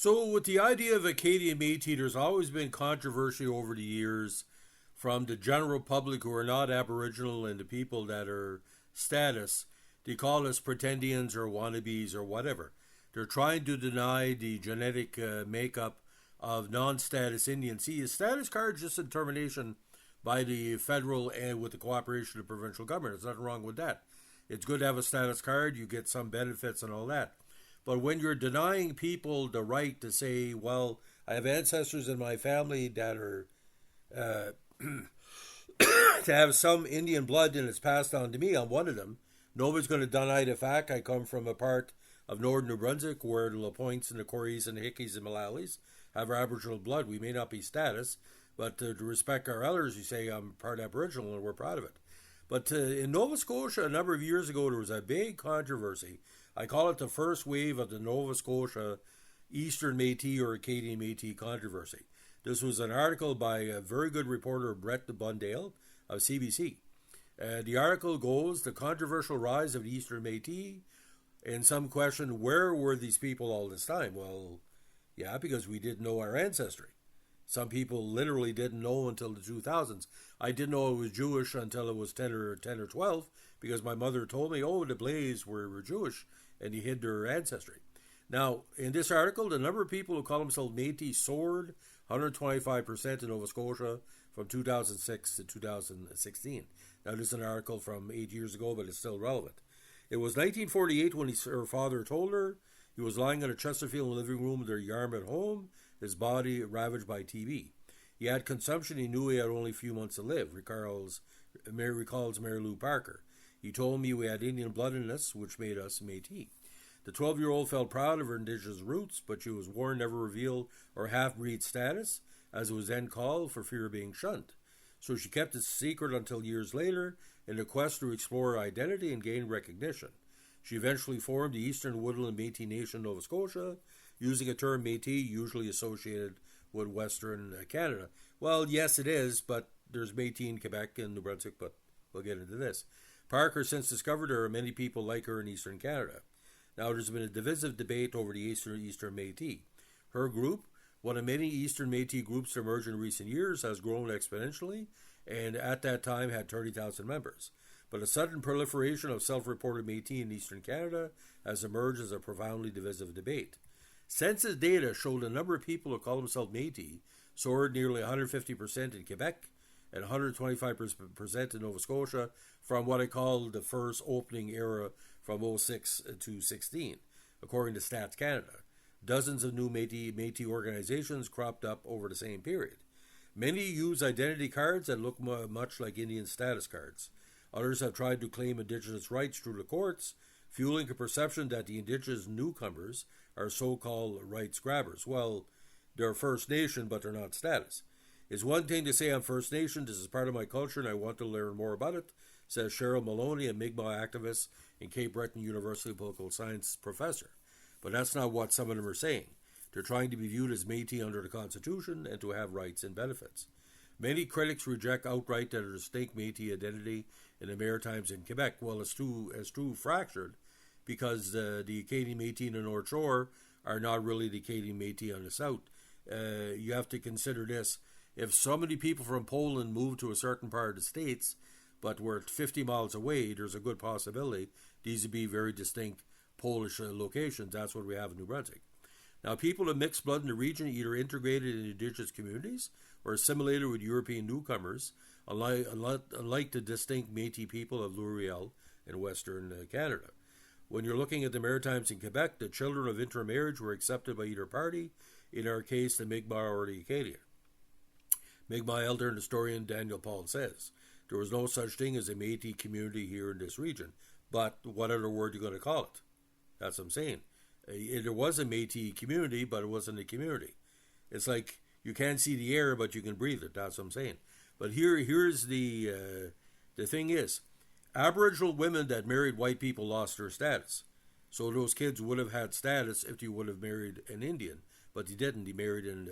So, with the idea of Acadian Metis, there's always been controversy over the years from the general public who are not Aboriginal and the people that are status. They call us pretendians or wannabes or whatever. They're trying to deny the genetic makeup of non-status Indians. See, a status card is just a determination by the federal and with the cooperation of the provincial government. There's nothing wrong with that. It's good to have a status card. You get some benefits and all that. But when you're denying people the right to say, well, I have ancestors in my family that are to have some Indian blood and it's passed on to me, I'm one of them. Nobody's going to deny the fact I come from a part of northern New Brunswick where the LaPointes and the Coreys and the Hickeys and Mullalis have Aboriginal blood. We may not be status, but to respect our elders, you say I'm part Aboriginal and we're proud of it. But in Nova Scotia, a number of years ago, there was a big controversy. I call it the first wave of the Nova Scotia Eastern Metis or Acadian Metis controversy. This was an article by a very good reporter, Brett de Bundale of CBC. The article goes, the controversial rise of the Eastern Metis, and some question, where were these people all this time? Well, yeah, because we didn't know our ancestry. Some people literally didn't know until the 2000s. I didn't know I was Jewish until it was 10 or 12 because my mother told me, oh, the Blaze were Jewish, and he hid their ancestry. Now, in this article, the number of people who call themselves Métis soared 125% in Nova Scotia from 2006 to 2016. Now, this is an article from 8 years ago, but it's still relevant. It was 1948 when her father told her he was lying in a Chesterfield living room in their Yarmouth home, his body ravaged by TB. He had consumption. He knew he had only a few months to live, recalls Mary Lou Parker. He told me we had Indian blood in us, which made us Métis. The 12-year-old felt proud of her indigenous roots, but she was warned never reveal her half-breed status, as it was then called, for fear of being shunned. So she kept it secret until years later, in a quest to explore her identity and gain recognition. She eventually formed the Eastern Woodland Métis Nation, Nova Scotia, using a term Métis usually associated with Western Canada. Well, yes, it is, but there's Métis in Quebec and New Brunswick, but we'll get into this. Parker since discovered there are many people like her in Eastern Canada. Now, there's been a divisive debate over the Eastern Métis. Her group, one of many Eastern Métis groups to emerge in recent years, has grown exponentially and at that time had 30,000 members. But a sudden proliferation of self-reported Métis in Eastern Canada has emerged as a profoundly divisive debate. Census data showed the number of people who call themselves Métis soared nearly 150% in Quebec and 125% in Nova Scotia from what I call the first opening era from 06 to 16, according to Stats Canada. Dozens of new Métis organizations cropped up over the same period. Many use identity cards that look much like Indian status cards. Others have tried to claim Indigenous rights through the courts, fueling a perception that the Indigenous newcomers are so-called rights grabbers. Well, they're First Nation, but they're not status. It's one thing to say I'm First Nation, this is part of my culture and I want to learn more about it, says Cheryl Maloney, a Mi'kmaq activist and Cape Breton University political science professor. But that's not what some of them are saying. They're trying to be viewed as Métis under the Constitution and to have rights and benefits. Many critics reject outright that a distinct Métis identity in the Maritimes and Quebec. Well, it's too fractured because the Acadian Métis in the North Shore are not really the Acadian Métis on the South. You have to consider this. If so many people from Poland move to a certain part of the States, but we're 50 miles away, there's a good possibility these would be very distinct Polish locations. That's what we have in New Brunswick. Now, people of mixed blood in the region either integrated in Indigenous communities or assimilated with European newcomers, unlike the distinct Métis people of L'Oreal in Western Canada. When you're looking at the Maritimes in Quebec, the children of intermarriage were accepted by either party, in our case, the Mi'kmaq or the Acadian. Mi'kmaq elder and historian Daniel Paul says, there was no such thing as a Métis community here in this region, but what other word are you going to call it? That's what I'm saying. There was a Métis community, but it wasn't a community. It's like you can't see the air, but you can breathe it. That's what I'm saying. But here's the thing is, Aboriginal women that married white people lost their status. So those kids would have had status if you would have married an Indian, but they didn't. They married in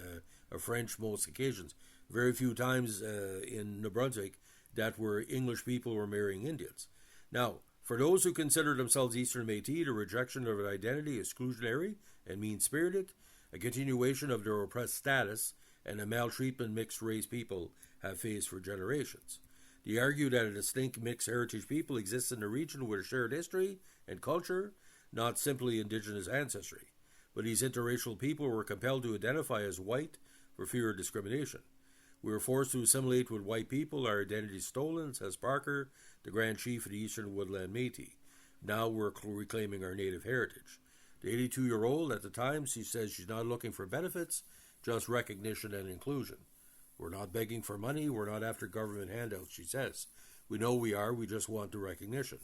a French most occasions. Very few times in New Brunswick that were English people were marrying Indians. Now, for those who consider themselves Eastern Métis, the rejection of an identity is exclusionary and mean-spirited. a continuation of their oppressed status and the maltreatment mixed-race people have faced for generations. They argue that a distinct mixed heritage people exists in a region with a shared history and culture, not simply indigenous ancestry. But these interracial people were compelled to identify as white for fear of discrimination. We were forced to assimilate with white people, our identity stolen, says Parker, the Grand Chief of the Eastern Woodland Metis. Now we're reclaiming our native heritage. The 82-year-old at the time, she says she's not looking for benefits, just recognition and inclusion. We're not begging for money, we're not after government handouts, she says. We know we are, we just want the recognition.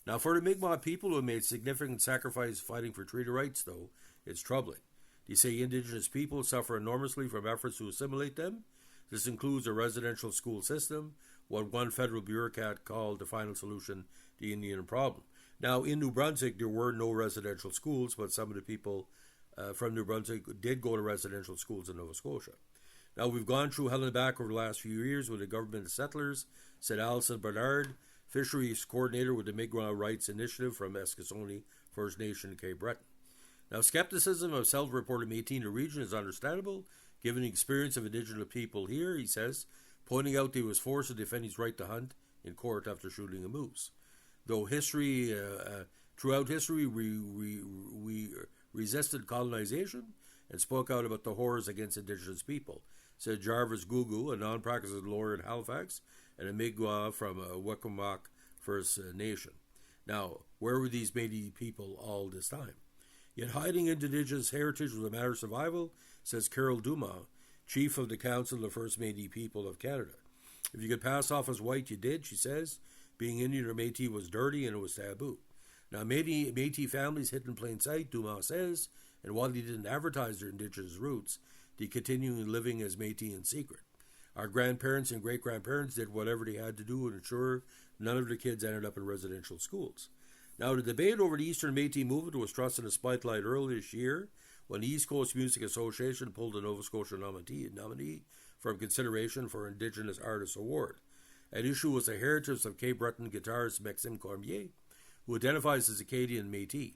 Now for the Mi'kmaq people who have made significant sacrifices fighting for treaty rights, though, it's troubling. They say indigenous people suffer enormously from efforts to assimilate them. This includes a residential school system, what one federal bureaucrat called the final solution to the Indian problem. Now, in New Brunswick, there were no residential schools, but some of the people from New Brunswick did go to residential schools in Nova Scotia. Now, we've gone through hell and back over the last few years with the government of settlers, said Alison Bernard, fisheries coordinator with the Mi'kmaq Rights Initiative from Eskasoni First Nation in Cape Breton. Now, skepticism of self-reported Métis in the region is understandable, given the experience of indigenous people here, he says, pointing out that he was forced to defend his right to hunt in court after shooting a moose. Though throughout history, we resisted colonization and spoke out about the horrors against indigenous people, said Jarvis Gugu, a non-practicing lawyer in Halifax, and a Mi'kmaq from Wikwemok First Nation. Now, where were these Métis people all this time? Yet hiding indigenous heritage was a matter of survival, says Carol Dumas, chief of the Council of the First Métis People of Canada. If you could pass off as white, you did, she says. Being Indian or Métis was dirty and it was taboo. Now, Métis families hid in plain sight, Dumas says, and while they didn't advertise their indigenous roots, they continued living as Métis in secret. Our grandparents and great-grandparents did whatever they had to do to ensure none of their kids ended up in residential schools. Now, the debate over the Eastern Métis movement was thrust in the spotlight earlier this year when the East Coast Music Association pulled the Nova Scotia nominee from consideration for Indigenous Artist Award. At issue was the heritage of Cape Breton guitarist Maxime Cormier, who identifies as Acadian Metis.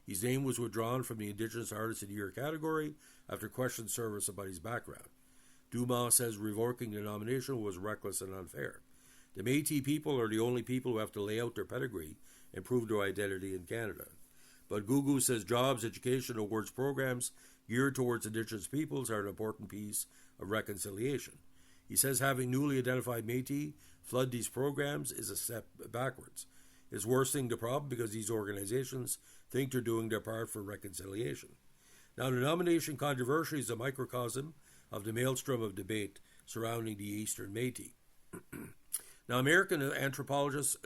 His name was withdrawn from the Indigenous Artist of the Year category after questions surfaced about his background. Dumas says revoking the nomination was reckless and unfair. The Métis people are the only people who have to lay out their pedigree and prove their identity in Canada. But Gugu says jobs, education, awards programs geared towards Indigenous peoples are an important piece of reconciliation. He says having newly identified Métis flood these programs is a step backwards. It's worsening the problem because these organizations think they're doing their part for reconciliation. Now, the nomination controversy is a microcosm of the maelstrom of debate surrounding the Eastern Métis. Now, American anthropologist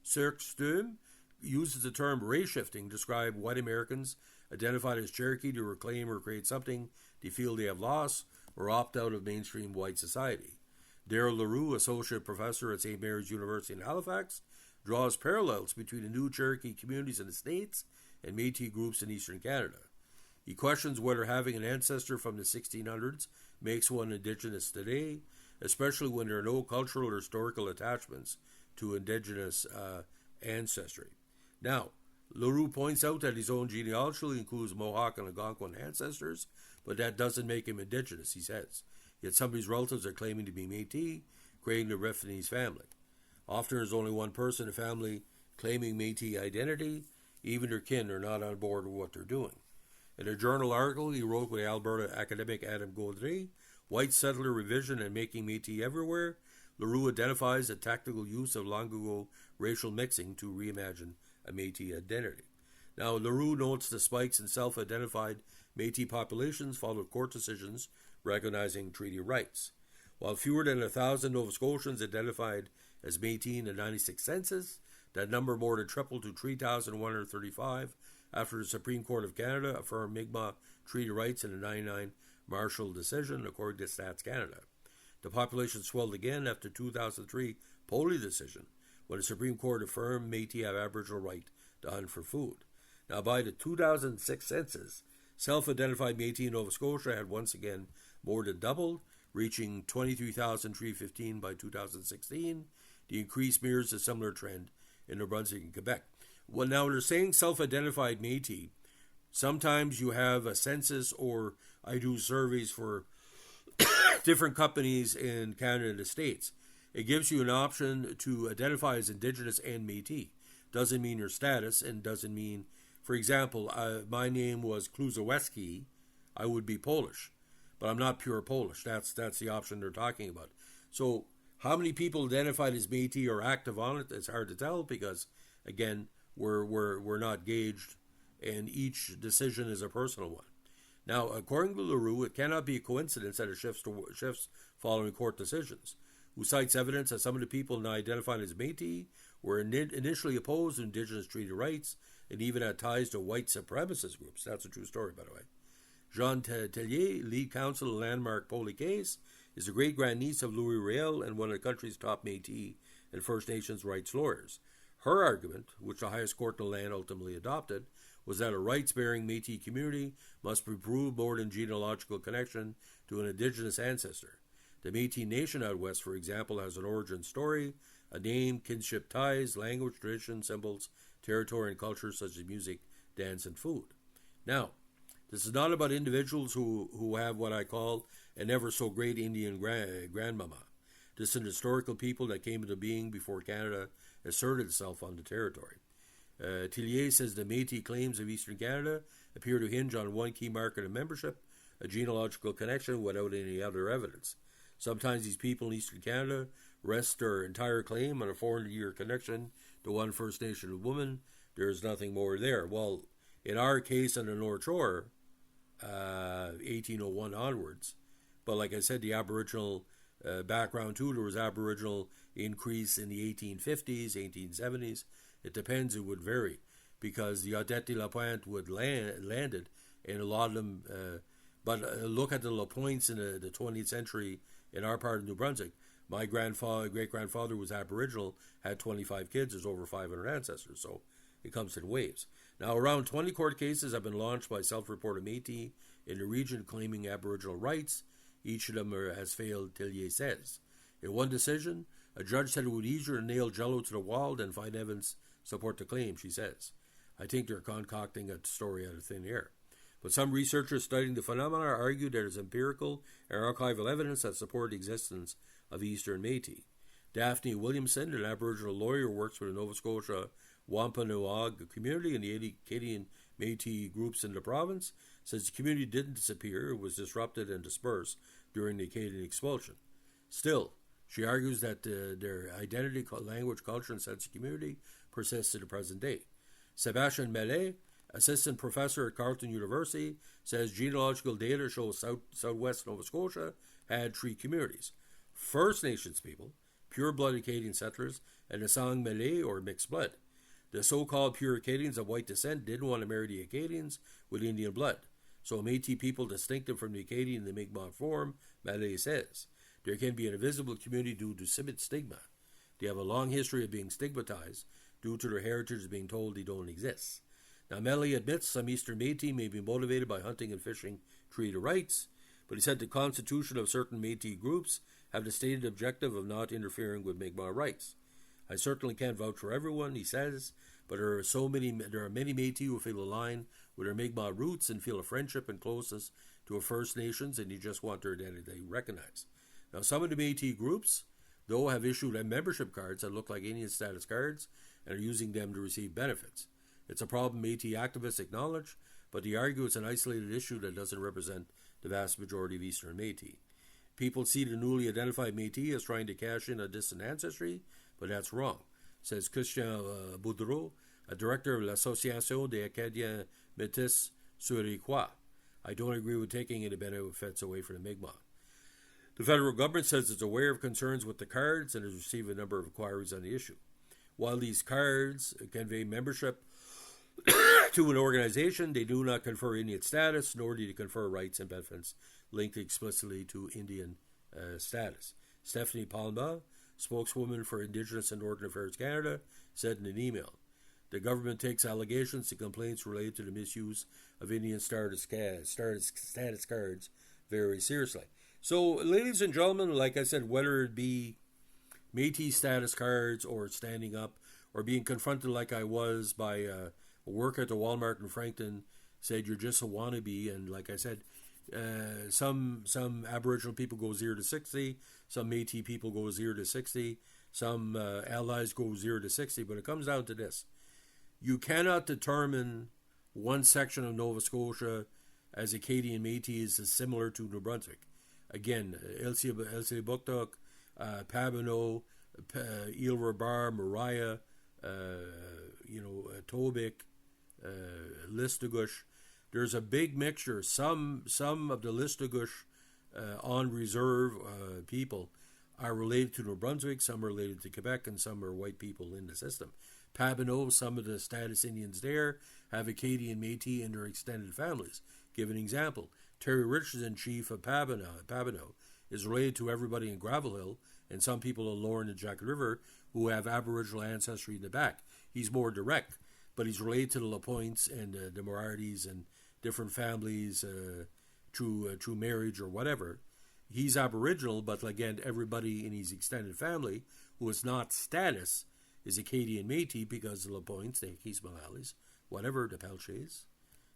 Cirque Sturm uses the term race shifting to describe white Americans identified as Cherokee to reclaim or create something they feel they have lost or opt out of mainstream white society. Daryl LaRue, associate professor at St. Mary's University in Halifax, draws parallels between the new Cherokee communities in the States and Métis groups in Eastern Canada. He questions whether having an ancestor from the 1600s makes one Indigenous today, especially when there are no cultural or historical attachments to Indigenous ancestry. Now, LaRue points out that his own genealogy includes Mohawk and Algonquin ancestors, but that doesn't make him Indigenous, he says. Yet some of his relatives are claiming to be Métis, creating a rift in his family. Often there's only one person in the family claiming Métis identity. Even their kin are not on board with what they're doing. In a journal article he wrote with Alberta academic Adam Gaudry, White Settler Revision and Making Métis Everywhere, LaRue identifies the tactical use of long ago racial mixing to reimagine a Métis identity. Now, LaRue notes the spikes in self-identified Métis populations followed court decisions recognizing treaty rights. While fewer than 1,000 Nova Scotians identified as Métis in the 96 census, that number more than tripled to 3,135 after the Supreme Court of Canada affirmed Mi'kmaq treaty rights in the 99 Marshall decision, according to Stats Canada. The population swelled again after the 2003 Poley decision, when the Supreme Court affirmed Métis have Aboriginal right to hunt for food. Now, by the 2006 census, self-identified Métis in Nova Scotia had once again more than doubled, reaching 23,315 by 2016. The increase mirrors a similar trend in New Brunswick and Quebec. Well, now they're saying self-identified Métis. Sometimes you have a census, or I do surveys for different companies in Canada and the States. It gives you an option to identify as Indigenous and Métis. Doesn't mean your status, and doesn't mean, for example, my name was Kluzaweski, I would be Polish, but I'm not pure Polish. That's the option they're talking about. So how many people identified as Métis are active on it? It's hard to tell because, again, we're not gauged, and each decision is a personal one. Now, according to LaRue, it cannot be a coincidence that it shifts following court decisions, who cites evidence that some of the people now identified as Métis were initially opposed to Indigenous treaty rights and even had ties to white supremacist groups. That's a true story, by the way. Jean Tellier, lead counsel in the landmark Poli case, is the great-grandniece of Louis Riel and one of the country's top Métis and First Nations rights lawyers. Her argument, which the highest court in the land ultimately adopted, was that a rights-bearing Métis community must prove more than genealogical connection to an Indigenous ancestor. The Métis Nation out west, for example, has an origin story, a name, kinship ties, language, tradition, symbols, territory, and culture such as music, dance, and food. Now, this is not about individuals who have what I call an ever-so-great Indian grandmama. This is an historical people that came into being before Canada asserted itself on the territory. Tillier says the Métis claims of Eastern Canada appear to hinge on one key marker of membership, a genealogical connection without any other evidence. Sometimes these people in Eastern Canada rest their entire claim on a 400-year connection to one First Nation woman. There is nothing more there. Well, in our case on the North Shore, 1801 onwards, but like I said, the Aboriginal background too, there was Aboriginal increase in the 1850s, 1870s. It depends, it would vary, because the Audette de la Pointe would landed, and a lot of them, but look at the La Pointes in the 20th century in our part of New Brunswick. My great-grandfather was Aboriginal, had 25 kids, there's over 500 ancestors, so it comes in waves. Now, around 20 court cases have been launched by self-reported Métis in the region claiming Aboriginal rights. Each of them has failed, Tillier says. In one decision, a judge said it would be easier to nail Jello to the wall than find evidence support the claim, she says. I think they're concocting a story out of thin air. But some researchers studying the phenomena argue there is empirical and archival evidence that support the existence of Eastern Métis. Daphne Williamson, an Aboriginal lawyer who works with the Nova Scotia Wampanoag community and the Acadian Metis groups in the province, says the community didn't disappear, it was disrupted and dispersed during the Acadian expulsion. Still, she argues that their identity, language, culture, and sense of community persists to the present day. Sébastien Mellet, assistant professor at Carleton University, says genealogical data shows southwest Nova Scotia had three communities: First Nations people, pure-blood Acadian settlers, and the Sang Malay or mixed blood. The so-called pure Acadians of white descent didn't want to marry the Acadians with Indian blood. So Métis people distinctive from the Acadian in the Mi'kmaq form, Malay says. There can be an invisible community due to stigma. They have a long history of being stigmatized due to their heritage being told they don't exist. Now, Melly admits some Eastern Métis may be motivated by hunting and fishing treaty rights, but he said the constitution of certain Métis groups have the stated objective of not interfering with Mi'kmaq rights. I certainly can't vouch for everyone, he says, but there are many Métis who feel aligned with their Mi'kmaq roots and feel a friendship and closeness to a First Nations, and you just want their identity recognized. Now, some of the Métis groups, though, have issued membership cards that look like Indian status cards and are using them to receive benefits. It's a problem Métis activists acknowledge, but they argue it's an isolated issue that doesn't represent the vast majority of Eastern Métis. People see the newly identified Métis as trying to cash in a distant ancestry, but that's wrong, says Christian Boudreau, a director of l'Association des Acadian Metis sur-Iroquois. I don't agree with taking any benefits away from the Mi'kmaq. The federal government says it's aware of concerns with the cards and has received a number of inquiries on the issue. While these cards convey membership to an organization, they do not confer Indian status, nor do they confer rights and benefits linked explicitly to Indian status. Stephanie Palma, spokeswoman for Indigenous and Northern Affairs Canada, said in an email, the government takes allegations and complaints related to the misuse of Indian status cards very seriously. So, ladies and gentlemen, like I said, whether it be Métis status cards or standing up or being confronted like I was by a worker at the Walmart in Frankton said you're just a wannabe. And like I said, some Aboriginal people go 0 to 60, some Métis people go 0 to 60, some allies go 0 to 60. But it comes down to this: you cannot determine one section of Nova Scotia as Acadian Metis is similar to New Brunswick. Again, Elsipogtog, Pabineau, Ile-Robar, Maria, Tobic, Listugush. There's a big mixture. Some of the Listugush on reserve people are related to New Brunswick, some are related to Quebec, and some are white people in the system. Pabineau, some of the status Indians there have Acadian Métis in their extended families. Give an example. Terry Richardson, chief of Pabineau, is related to everybody in Gravel Hill and some people in Lorne and Jacket River who have Aboriginal ancestry in the back. He's more direct, but he's related to the Lapointes and the Morarties and different families through marriage or whatever. He's Aboriginal, but again, everybody in his extended family who is not status is Acadian Métis because the Lapointes, the Hickeys, Malalis, whatever, the Pelches,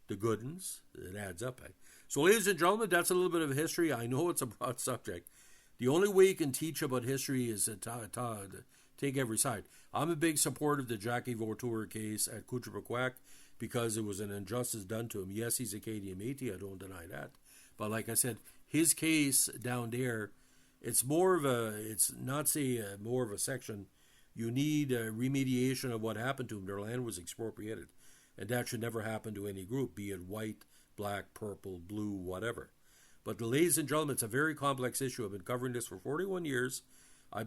the Goodens, it adds up. So, ladies and gentlemen, that's a little bit of history. I know it's a broad subject. The only way you can teach about history is to take every side. I'm a big supporter of the Jackie Vautour case at Kucherbaquak because it was an injustice done to him. Yes, he's Acadian Métis, I don't deny that. But like I said, his case down there, it's more of a section. You need a remediation of what happened to him. Their land was expropriated. And that should never happen to any group, be it white, black, purple, blue, whatever. But ladies and gentlemen, it's a very complex issue. I've been covering this for 41 years. My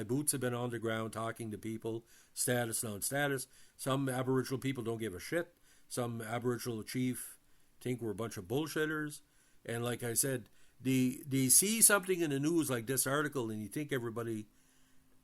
boots have been on the ground talking to people, status, non-status. Some Aboriginal people don't give a shit. Some Aboriginal chief think we're a bunch of bullshitters. And like I said, they see something in the news like this article and you think everybody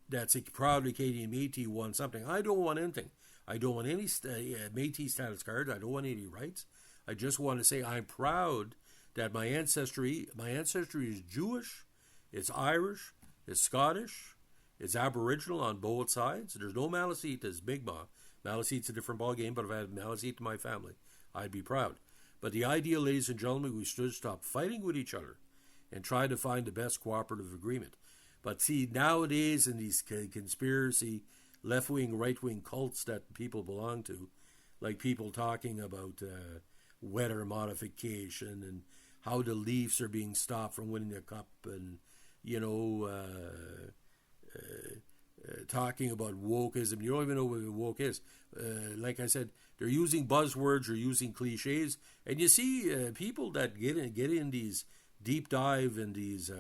that's a proud Acadian Métis wants something. I don't want anything. I don't want any Métis status cards. I don't want any rights. I just want to say I'm proud that my ancestry is Jewish, it's Irish, it's Scottish, it's Aboriginal on both sides. There's no Maliseet as Mi'kmaq. Maliseet's a different ballgame, but if I had Maliseet in my family, I'd be proud. But the idea, ladies and gentlemen, we should stop fighting with each other and try to find the best cooperative agreement. But see, nowadays in these conspiracy, left-wing, right-wing cults that people belong to, like people talking about weather modification and how the Leafs are being stopped from winning the cup and, talking about wokeism. You don't even know what woke is. Like I said, they're using buzzwords or using cliches. And you see people that get in these deep dive in these,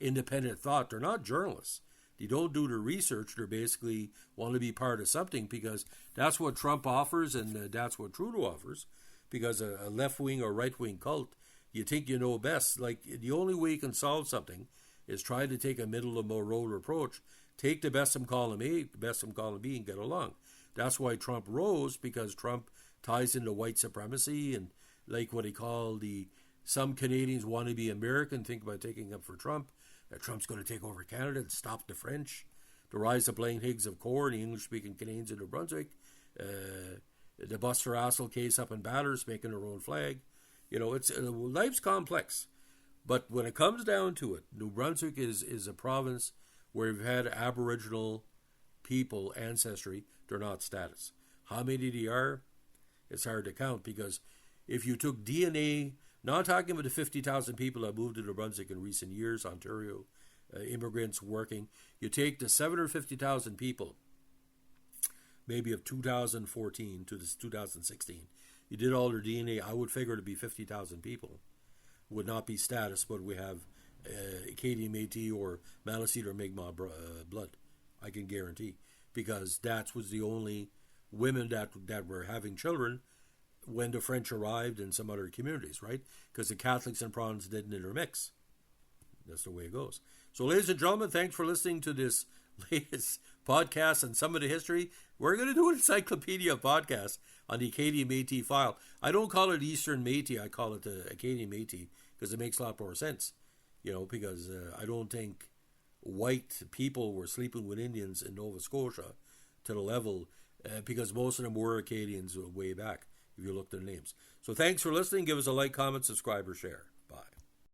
independent thought. They're not journalists. They don't do the research. They basically want to be part of something because that's what Trump offers and that's what Trudeau offers. Because a left-wing or right-wing cult, you think you know best. Like, the only way you can solve something is try to take a middle-of-the-road approach. Take the best from column A, the best from column B, and get along. That's why Trump rose, because Trump ties into white supremacy and like what he called some Canadians want to be American, think about taking up for Trump. That Trump's going to take over Canada and stop the French. The rise of Blaine Higgs of Core, the English-speaking Canadians in New Brunswick. The Buster Assel case up in Batters, making their own flag. Life's complex. But when it comes down to it, New Brunswick is a province where we've had Aboriginal people ancestry. They're not status. How many they are, it's hard to count, because if you took DNA, not talking about the 50,000 people that moved to New Brunswick in recent years, Ontario, immigrants working, you take the 750,000 people, maybe of 2014 to this 2016, you did all their DNA, I would figure to be 50,000 people. Would not be status, but we have Acadian Métis or Maliseet or Mi'kmaq blood. I can guarantee, because that was the only women that were having children when the French arrived in some other communities, right? Because the Catholics and Protestants didn't intermix. That's the way it goes. So, ladies and gentlemen, thanks for listening to this latest podcast and some of the history. We're going to do an encyclopedia podcast on the Acadian Métis file. I don't call it Eastern Metis, I call it the Acadian Métis, because it makes a lot more sense. Because I don't think white people were sleeping with Indians in Nova Scotia to the level, because most of them were Acadians way back. if you look at the names. So thanks for listening. Give us a like, comment, subscribe, or share.